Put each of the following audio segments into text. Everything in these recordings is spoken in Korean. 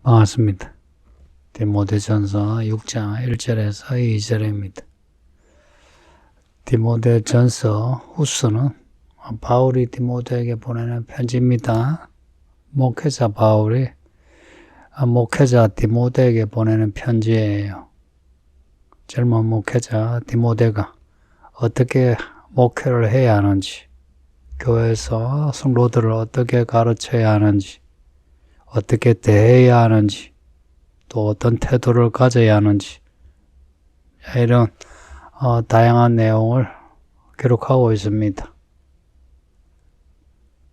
반갑습니다. 디모데전서 6장 1절에서 2절입니다. 디모데전서 후서는 바울이 디모데에게 보내는 편지입니다. 목회자 바울이 목회자 디모데에게 보내는 편지예요. 젊은 목회자 디모데가 어떻게 목회를 해야 하는지, 교회에서 성도들을 어떻게 가르쳐야 하는지, 어떻게 대해야 하는지, 또 어떤 태도를 가져야 하는지, 이런 다양한 내용을 기록하고 있습니다.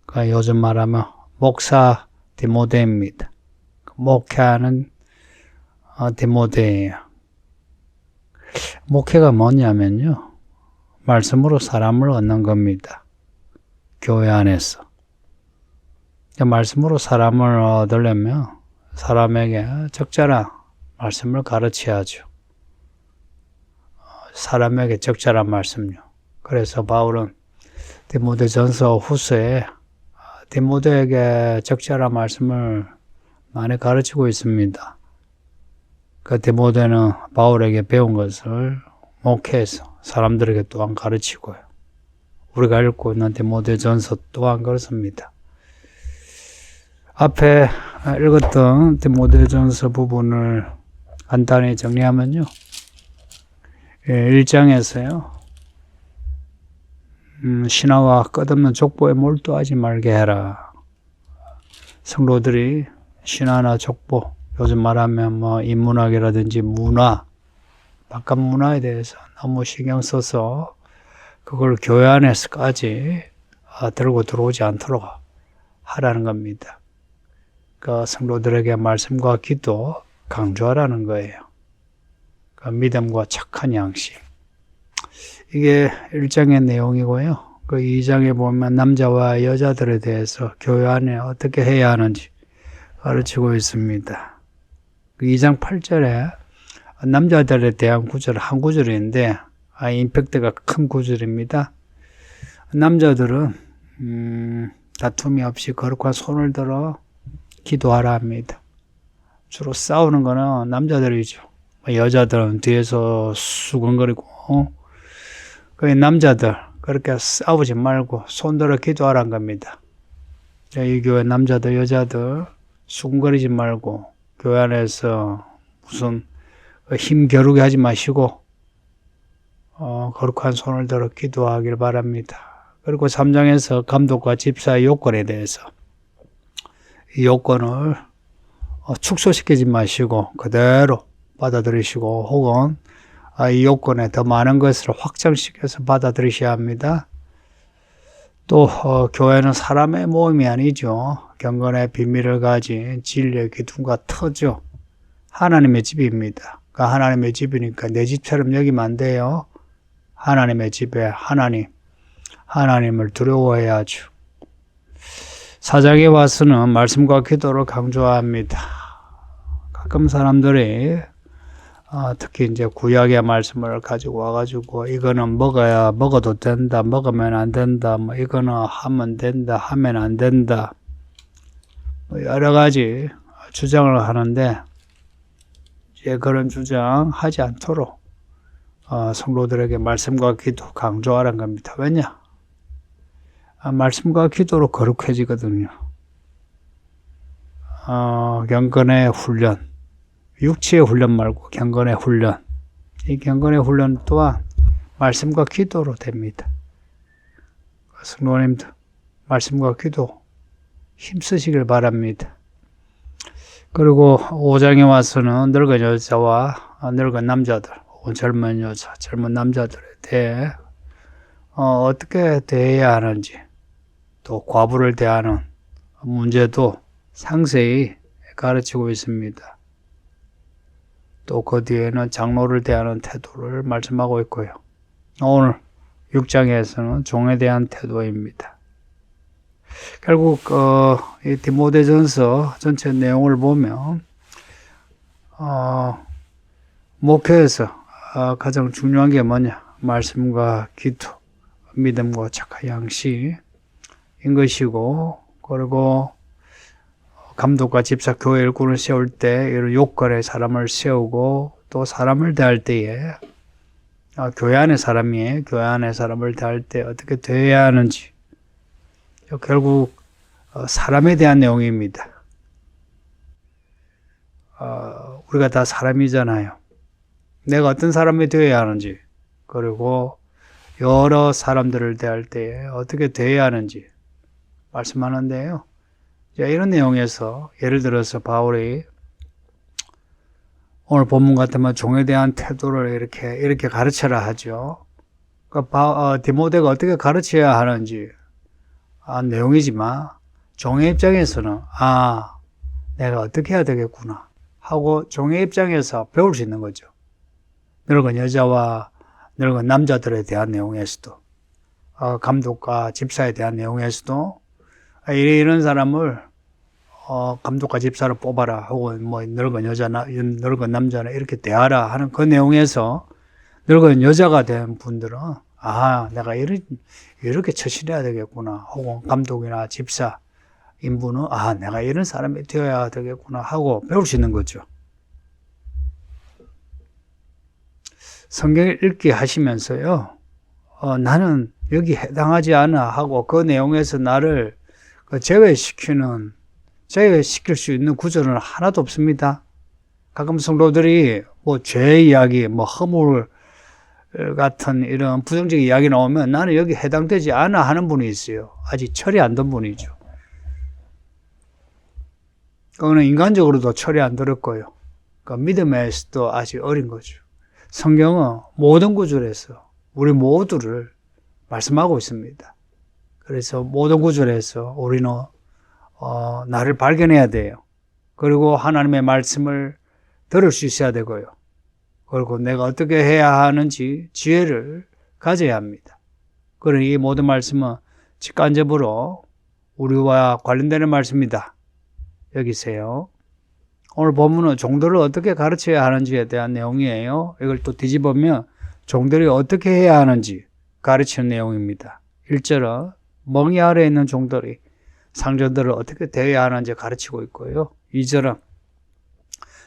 그러니까 요즘 말하면 목사 디모데입니다. 목회하는 디모데예요. 목회가 뭐냐면요, 말씀으로 사람을 얻는 겁니다. 교회 안에서. 말씀으로 사람을 얻으려면 사람에게 적절한 말씀을 가르쳐야죠. 사람에게 적절한 말씀요. 그래서 바울은 디모데전서 후서에 디모데에게 적절한 말씀을 많이 가르치고 있습니다. 그 디모데는 바울에게 배운 것을 목회에서 사람들에게 또한 가르치고요. 우리가 읽고 있는 디모데전서 또한 그렇습니다. 앞에 읽었던 디모데전서 부분을 간단히 정리하면요, 1장에서요, 신하와 끝없는 족보에 몰두하지 말게 해라. 성도들이 신하나 족보, 요즘 말하면 인문학이라든지 문화, 바깥 문화에 대해서 너무 신경 써서 그걸 교회 안에서까지 들고 들어오지 않도록 하라는 겁니다. 그 성도들에게 말씀과 기도 강조하라는 거예요. 그 믿음과 착한 양식. 이게 1장의 내용이고요. 그 2장에 보면 남자와 여자들에 대해서 교회 안에 어떻게 해야 하는지 가르치고 있습니다. 그 2장 8절에 남자들에 대한 구절 한 구절인데 임팩트가 큰 구절입니다. 남자들은 다툼이 없이 거룩한 손을 들어 기도하라 합니다. 주로 싸우는 거는 남자들이죠. 여자들은 뒤에서 수근거리고, 그 남자들 그렇게 싸우지 말고 손들어 기도하라는 겁니다. 이 교회 남자들 여자들 수근거리지 말고 교회 안에서 무슨 힘겨루게 하지 마시고 거룩한 손을 들어 기도하길 바랍니다. 그리고 3장에서 감독과 집사의 요건에 대해서 이 요건을 축소시키지 마시고 그대로 받아들이시고, 혹은 이 요건에 더 많은 것을 확장시켜서 받아들이셔야 합니다. 또 교회는 사람의 모임이 아니죠. 경건의 비밀을 가진 진리의 기둥과 터죠. 하나님의 집입니다. 그러니까 하나님의 집이니까 내 집처럼 여기면 안 돼요. 하나님의 집에 하나님을 두려워해야죠. 4장에 와서는 말씀과 기도를 강조합니다. 가끔 사람들이 특히 이제 구약의 말씀을 가지고 와가지고 이거는 먹어도 된다, 먹으면 안 된다, 이거는 하면 된다, 하면 안 된다, 여러 가지 주장을 하는데, 이제 그런 주장 하지 않도록 성도들에게 말씀과 기도 강조하라는 겁니다. 왜냐? 말씀과 기도로 거룩해지거든요. 경건의 훈련, 육체의 훈련 말고 경건의 훈련, 이 경건의 훈련 또한 말씀과 기도로 됩니다. 성도님들 말씀과 기도 힘쓰시길 바랍니다. 그리고 5장에 와서는 늙은 여자와 늙은 남자들, 젊은 여자, 젊은 남자들에 대해 어떻게 대해야 하는지, 또 과부를 대하는 문제도 상세히 가르치고 있습니다. 또 그 뒤에는 장로를 대하는 태도를 말씀하고 있고요. 오늘 6장에서는 종에 대한 태도입니다. 결국 이 디모데전서 전체 내용을 보면 목회에서 가장 중요한 게 뭐냐? 말씀과 기도, 믿음과 착한 양식인 것이고, 그리고 감독과 집사, 교회 일꾼을 세울 때 이런 요건에 사람을 세우고 또 사람을 대할 때에 교회 안의 사람이 교회 안의 사람을 대할 때 어떻게 대해야 하는지 결국 사람에 대한 내용입니다. 우리가 다 사람이잖아요. 내가 어떤 사람이 되어야 하는지 그리고 여러 사람들을 대할 때 어떻게 대해야 하는지 말씀하는데요. 이런 내용에서 예를 들어서 바울이 오늘 본문 같으면 종에 대한 태도를 이렇게 가르쳐라 하죠. 그러니까 디모데가 어떻게 가르쳐야 하는지 내용이지만 종의 입장에서는 내가 어떻게 해야 되겠구나 하고 종의 입장에서 배울 수 있는 거죠. 늙은 여자와 늙은 남자들에 대한 내용에서도 감독과 집사에 대한 내용에서도 이런 사람을 감독과 집사를 뽑아라 혹은 뭐 늙은 여자나 늙은 남자나 이렇게 대하라 하는 그 내용에서 늙은 여자가 된 분들은 내가 이렇게 처신해야 되겠구나 혹은 감독이나 집사 인부는 내가 이런 사람이 되어야 되겠구나 하고 배울 수 있는 거죠. 성경을 읽기 하시면서요, 나는 여기 해당하지 않아 하고 그 내용에서 나를 제외시킬 수 있는 구절은 하나도 없습니다. 가끔 성도들이 죄 이야기, 허물 같은 이런 부정적인 이야기 나오면 나는 여기 해당되지 않아 하는 분이 있어요. 아직 철이 안 든 분이죠. 그거는 인간적으로도 철이 안 들었고요. 믿음에서도 아직 어린 거죠. 성경은 모든 구절에서 우리 모두를 말씀하고 있습니다. 그래서 모든 구절에서 우리는 나를 발견해야 돼요. 그리고 하나님의 말씀을 들을 수 있어야 되고요. 그리고 내가 어떻게 해야 하는지 지혜를 가져야 합니다. 그러니 이 모든 말씀은 직간접으로 우리와 관련되는 말씀이다. 여기세요. 오늘 본문은 종들을 어떻게 가르쳐야 하는지에 대한 내용이에요. 이걸 또 뒤집으면 종들이 어떻게 해야 하는지 가르치는 내용입니다. 1절은 멍에 아래에 있는 종들이 상전들을 어떻게 대해야 하는지 가르치고 있고요. 2절은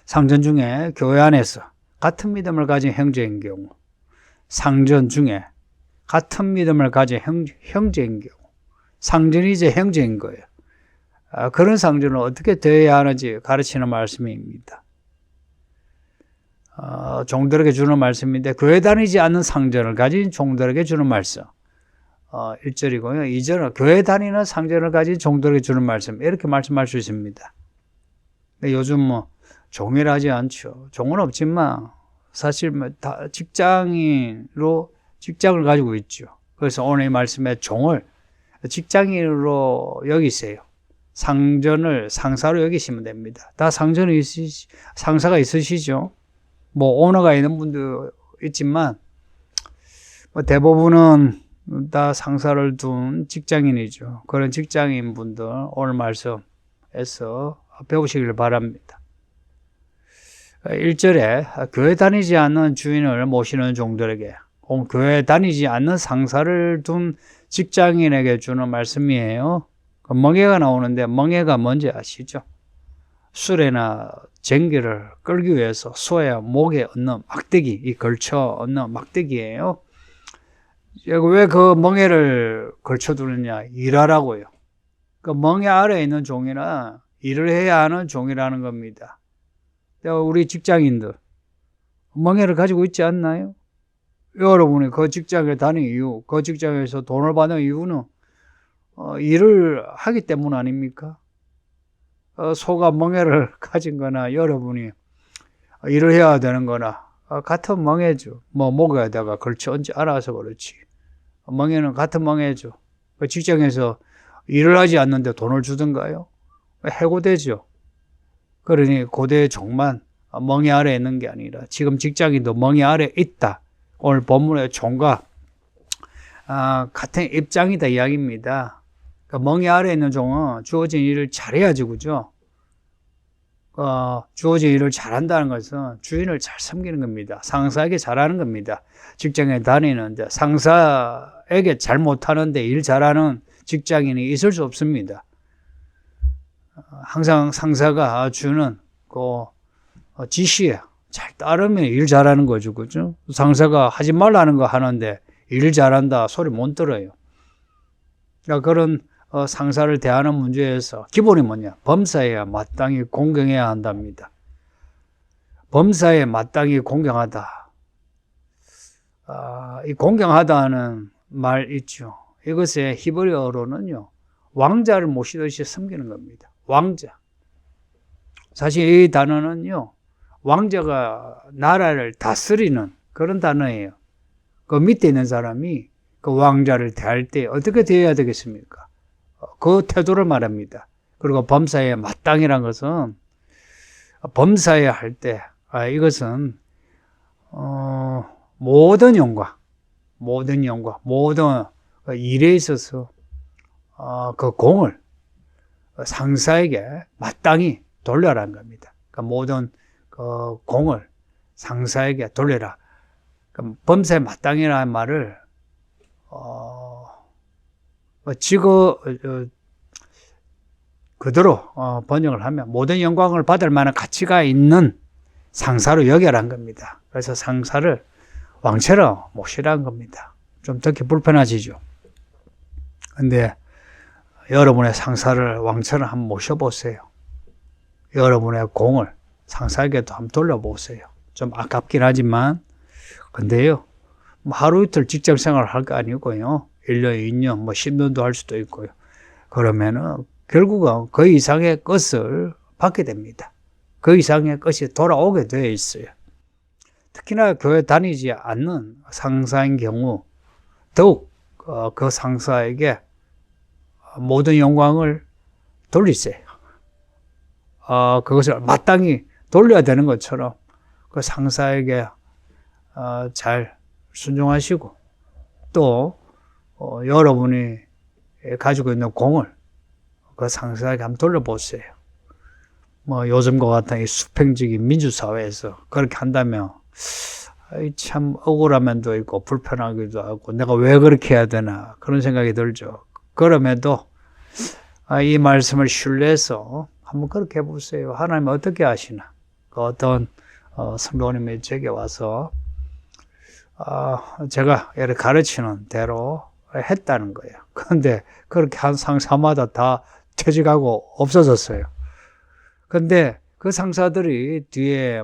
상전 중에 교회 안에서 같은 믿음을 가진 형제인 경우, 상전 중에 같은 믿음을 가진 형제인 경우, 상전이 이제 형제인 거예요. 그런 상전을 어떻게 대해야 하는지 가르치는 말씀입니다. 종들에게 주는 말씀인데 교회 다니지 않는 상전을 가진 종들에게 주는 말씀. 1절이고요. 2절은 교회 다니는 상전을 가진 종들에게 주는 말씀. 이렇게 말씀할 수 있습니다. 근데 요즘 종이라 하지 않죠. 종은 없지만 사실 다 직장인으로 직장을 가지고 있죠. 그래서 오늘 이 말씀에 종을 직장인으로 여기세요. 상전을 상사로 여기시면 됩니다. 다 상사가 있으시죠. 오너가 있는 분도 있지만 대부분은 다 상사를 둔 직장인이죠. 그런 직장인 분들 오늘 말씀에서 배우시길 바랍니다. 1절에 교회 다니지 않는 주인을 모시는 종들에게, 교회 다니지 않는 상사를 둔 직장인에게 주는 말씀이에요. 멍에가 나오는데 멍에가 뭔지 아시죠? 수레나 쟁기를 끌기 위해서 소의 목에 얹는 막대기, 이 걸쳐 얹는 막대기예요. 왜 그 멍에를 걸쳐두느냐? 일하라고요. 그 멍에 아래에 있는 종이나 일을 해야 하는 종이라는 겁니다. 우리 직장인들 멍에를 가지고 있지 않나요? 여러분이 그 직장에 다니는 이유, 그 직장에서 돈을 받는 이유는 일을 하기 때문 아닙니까? 소가 멍에를 가진 거나 여러분이 일을 해야 되는 거나 같은 멍에죠. 목에다가 걸쳐 얹지 않아서 그렇지. 멍에는 같은 멍에죠. 직장에서 일을 하지 않는데 돈을 주던가요? 해고되죠. 그러니 고대의 종만 멍에 아래에 있는 게 아니라 지금 직장인도 멍에 아래에 있다. 오늘 본문의 종과 같은 입장이다 이야기입니다. 멍에 아래에 있는 종은 주어진 일을 잘해야지, 그죠? 주어진 일을 잘한다는 것은 주인을 잘 섬기는 겁니다. 상사에게 잘하는 겁니다. 직장에 다니는데 상사에게 잘 못하는데 일 잘하는 직장인이 있을 수 없습니다. 항상 상사가 주는 그 지시에 잘 따르면 일 잘하는 거죠. 그죠? 상사가 하지 말라는 거 하는데 일 잘한다 소리 못 들어요. 그러니까 그런 상사를 대하는 문제에서 기본이 뭐냐? 범사에 마땅히 공경해야 한답니다. 범사에 마땅히 공경하다. 이 공경하다는 말 있죠. 이것의 히브리어로는요, 왕자를 모시듯이 섬기는 겁니다. 왕자. 사실 이 단어는요, 왕자가 나라를 다스리는 그런 단어예요. 그 밑에 있는 사람이 그 왕자를 대할 때 어떻게 대해야 되겠습니까? 그 태도를 말합니다. 그리고 범사에 마땅이란 것은 범사에 할 때, 이것은 모든 모든 일에 있어서 그 공을 상사에게 마땅히 돌려라는 겁니다. 그러니까 모든 그 공을 상사에게 돌려라. 그러니까 범사에 마땅이라는 말을 그대로 번역을 하면 모든 영광을 받을 만한 가치가 있는 상사로 여겨라는 겁니다. 그래서 상사를 왕처럼 모시라는 겁니다. 좀 듣기 불편하시죠? 근데 여러분의 상사를 왕처럼 한번 모셔보세요. 여러분의 공을 상사에게도 한번 돌려보세요. 좀 아깝긴 하지만, 근데요, 하루 이틀 직장 생활을 할 거 아니고요. 1년, 2년, 10년도 할 수도 있고요. 그러면은 결국은 그 이상의 것을 받게 됩니다. 그 이상의 것이 돌아오게 되어 있어요. 특히나 교회 다니지 않는 상사인 경우 더욱 그 상사에게 모든 영광을 돌리세요. 그것을 마땅히 돌려야 되는 것처럼 그 상사에게 잘 순종하시고 또 여러분이 가지고 있는 공을 그 상사에게 한번 돌려보세요. 요즘과 같은 이 수평적인 민주사회에서 그렇게 한다면 참 억울한 면도 있고 불편하기도 하고 내가 왜 그렇게 해야 되나 그런 생각이 들죠. 그럼에도 이 말씀을 신뢰해서 한번 그렇게 해보세요. 하나님은 어떻게 하시나. 그 어떤 성도님이 제게 와서 제가 이렇게 가르치는 대로 했다는 거예요. 그런데 그렇게 한 상사마다 다 퇴직하고 없어졌어요. 근데 그 상사들이 뒤에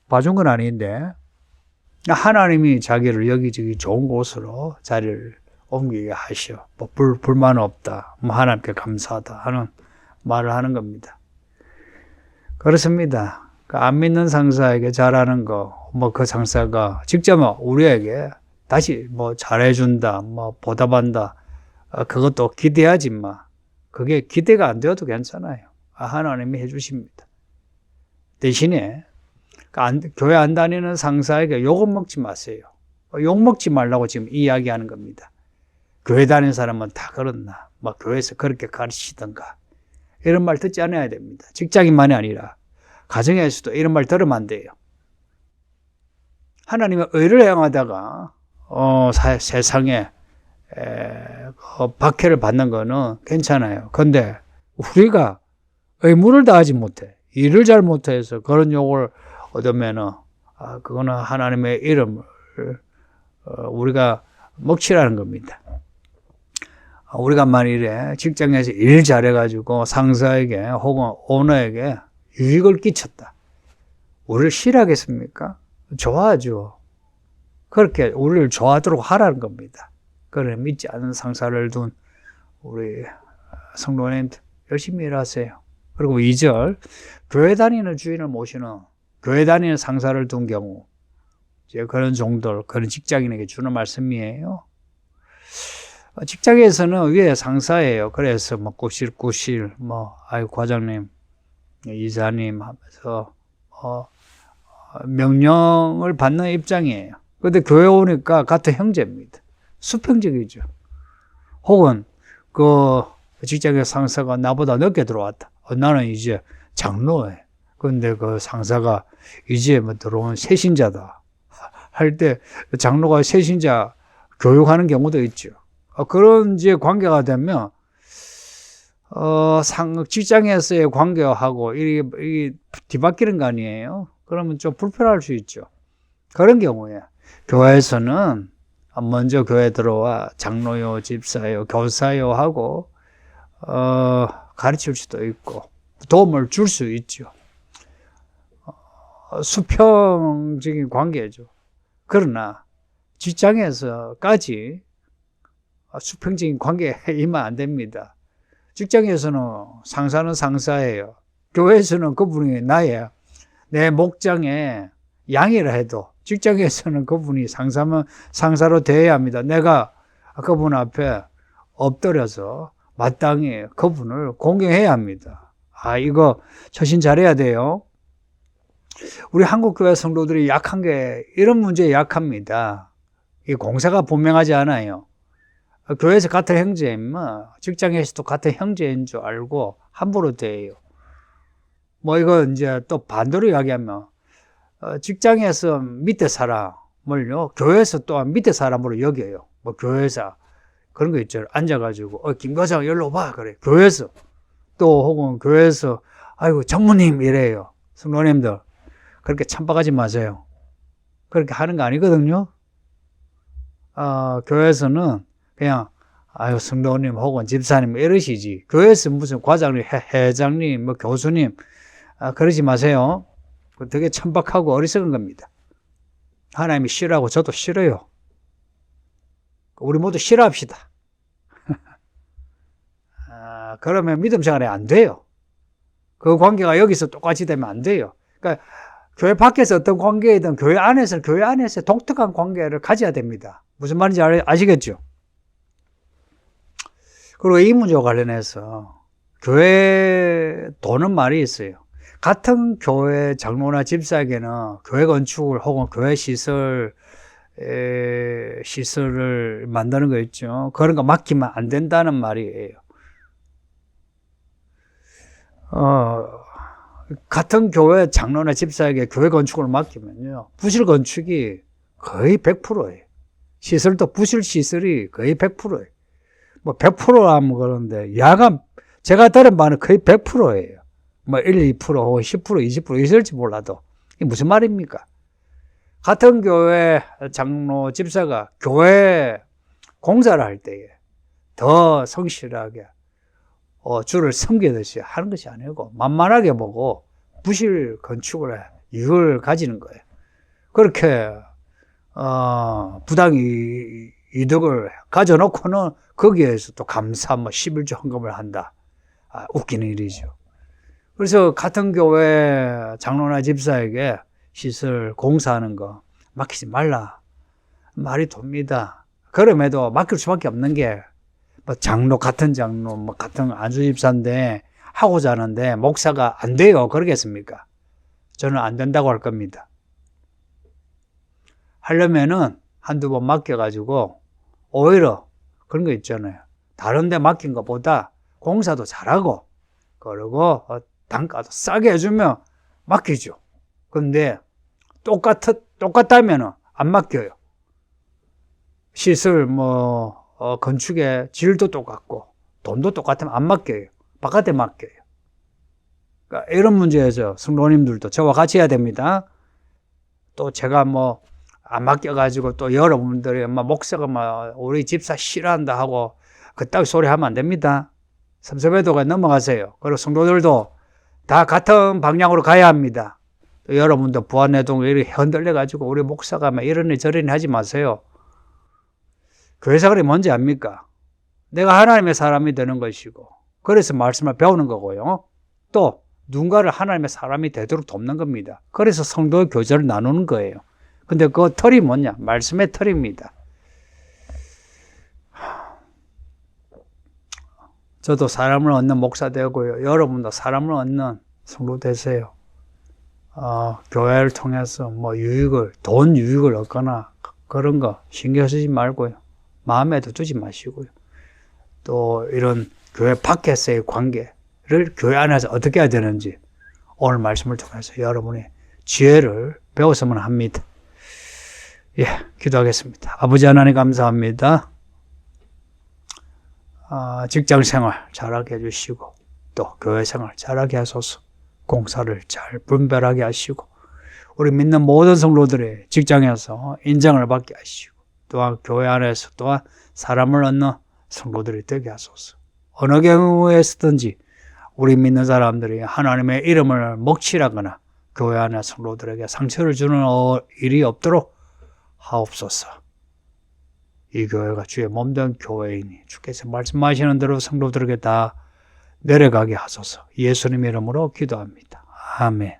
봐준 건 아닌데 하나님이 자기를 여기저기 좋은 곳으로 자리를 옮기게 하시오. 불만 없다. 하나님께 감사하다 하는 말을 하는 겁니다. 그렇습니다. 안 믿는 상사에게 잘하는 거, 그 상사가 직접 우리에게 다시 잘해준다, 보답한다, 그것도 기대하지 마. 그게 기대가 안 되어도 괜찮아요. 하나님이 해주십니다. 대신에 교회 안 다니는 상사에게 욕은 먹지 마세요. 욕 먹지 말라고 지금 이야기하는 겁니다. 교회 다니는 사람은 다 그렇나, 교회에서 그렇게 가르치던가 이런 말 듣지 않아야 됩니다. 직장인만이 아니라 가정에서도 이런 말 들으면 안 돼요. 하나님의 의를 행하다가 세상에 박해를 받는 거는 괜찮아요. 근데 우리가 의무를 다하지 못해, 일을 잘 못해서 그런 욕을 얻으면은 그거는 하나님의 이름을 우리가 먹칠하는 겁니다. 우리가 만일에 직장에서 일 잘해가지고 상사에게 혹은 오너에게 유익을 끼쳤다. 우리를 싫어하겠습니까? 좋아하죠. 그렇게 우리를 좋아하도록 하라는 겁니다. 그래 믿지 않는 상사를 둔 우리 성도님들 열심히 일하세요. 그리고 2절 교회 다니는 주인을 모시는 교회 다니는 상사를 둔 경우 이제 그런 종들, 그런 직장인에게 주는 말씀이에요. 직장에서는 위에 상사예요. 그래서 꾸실꾸실 과장님, 이사님 하면서 명령을 받는 입장이에요. 그런데 교회 오니까 같은 형제입니다. 수평적이죠. 혹은 그 직장의 상사가 나보다 늦게 들어왔다. 나는 이제 장로해. 그런데 그 상사가 이제 들어온 새신자다 할 때 장로가 새신자 교육하는 경우도 있죠. 그런 이제 관계가 되면 직장에서의 관계하고 이게 뒤바뀌는 거 아니에요? 그러면 좀 불편할 수 있죠. 그런 경우에 교회에서는 먼저 교회 들어와 장로요, 집사요, 교사요 하고 가르칠 수도 있고 도움을 줄 수 있죠. 수평적인 관계죠. 그러나 직장에서까지 수평적인 관계에 임하면 안 됩니다. 직장에서는 상사는 상사예요. 교회에서는 그분이 나예요. 내 목장에 양이라 해도 직장에서는 그분이 상사면 상사로 대해야 합니다. 내가 그분 앞에 엎드려서 마땅히 그분을 공경해야 합니다. 이거 처신 잘해야 돼요. 우리 한국교회 성도들이 약한 게 이런 문제에 약합니다. 이 공사가 분명하지 않아요. 교회에서 같은 형제이면 직장에서도 같은 형제인 줄 알고 함부로 대해요. 이거 이제 또 반대로 이야기하면 직장에서 밑에 사람을요, 교회에서 또한 밑에 사람으로 여겨요. 교회에서 그런 거 있죠. 앉아가지고 김 과장 열로 봐 그래. 교회에서 또 혹은 교회에서 아이고 장모님 이래요. 성도님들 그렇게 참박하지 마세요. 그렇게 하는 거 아니거든요. 교회에서는 그냥 아유 성도님 혹은 집사님 이러시지. 교회에서 무슨 과장님, 회장님, 교수님 그러지 마세요. 되게 천박하고 어리석은 겁니다. 하나님이 싫어하고 저도 싫어요. 우리 모두 싫어합시다. 그러면 믿음 생활이 안 돼요. 그 관계가 여기서 똑같이 되면 안 돼요. 그러니까 교회 밖에서 어떤 관계이든 교회 안에서 독특한 관계를 가져야 됩니다. 무슨 말인지 아시겠죠? 그리고 이 문제와 관련해서 교회 도는 말이 있어요. 같은 교회 장로나 집사에게는 교회 건축을 혹은 교회 시설을 만드는 거 있죠. 그런 거 맡기면 안 된다는 말이에요. 같은 교회 장로나 집사에게 교회 건축을 맡기면요. 부실 건축이 거의 100%예요. 시설도 부실 시설이 거의 100%예요. 100%라면 그러는데 야간 제가 들은 바는 거의 100%예요. 1, 2% 혹은 10%, 20% 있을지 몰라도 이게 무슨 말입니까? 같은 교회 장로 집사가 교회 공사를 할 때에 더 성실하게 주를 섬기듯이 하는 것이 아니고 만만하게 보고 부실 건축을 이걸 가지는 거예요. 그렇게 부당 이득을 가져놓고는 거기에서 또 감사 11조 헌금을 한다. 웃기는 일이죠. 그래서 같은 교회 장로나 집사에게 시설 공사하는 거 맡기지 말라 말이 돕니다. 그럼에도 맡길 수밖에 없는 게 장로 같은 장로 같은 안수 집사인데 하고자 하는데 목사가 안 돼요. 그러겠습니까? 저는 안 된다고 할 겁니다. 하려면은 한두 번 맡겨가지고 오히려 그런 거 있잖아요. 다른 데 맡긴 것보다 공사도 잘하고 그리고 단가도 싸게 해주면 맡기죠. 근데 똑같다면 안 맡겨요. 시설 건축의 질도 똑같고 돈도 똑같으면 안 맡겨요. 바깥에 맡겨요. 그러니까 이런 문제에서 성도님들도 저와 같이 해야 됩니다. 또 제가 안 맡겨가지고 또 여러분들이 목사가 우리 집사 싫어한다 하고 그따위 소리 하면 안 됩니다. 섭섭해도 넘어가세요. 그리고 성도들도 다 같은 방향으로 가야 합니다. 또 여러분도 부안내동 이렇게 흔들려가지고 우리 목사가 이러니 저러니 하지 마세요. 교회생활이 뭔지 압니까? 내가 하나님의 사람이 되는 것이고 그래서 말씀을 배우는 거고요. 또 누군가를 하나님의 사람이 되도록 돕는 겁니다. 그래서 성도의 교제를 나누는 거예요. 근데 그 틀이 뭐냐? 말씀의 틀입니다. 저도 사람을 얻는 목사 되고요. 여러분도 사람을 얻는 성도 되세요. 교회를 통해서 돈 유익을 얻거나 그런 거 신경 쓰지 말고요. 마음에도 두지 마시고요. 또 이런 교회 밖에서의 관계를 교회 안에서 어떻게 해야 되는지 오늘 말씀을 통해서 여러분의 지혜를 배웠으면 합니다. 기도하겠습니다. 아버지 하나님 감사합니다. 직장 생활 잘하게 해주시고 또 교회 생활 잘하게 하소서. 공사를 잘 분별하게 하시고 우리 믿는 모든 성도들의 직장에서 인정을 받게 하시고 또한 교회 안에서 또한 사람을 얻는 성도들이 되게 하소서. 어느 경우에서든지 우리 믿는 사람들이 하나님의 이름을 먹칠하거나 교회 안에 성도들에게 상처를 주는 일이 없도록 하옵소서. 이 교회가 주의 몸된 교회이니 주께서 말씀하시는 대로 성도들에게 다 내려가게 하소서. 예수님 이름으로 기도합니다. 아멘.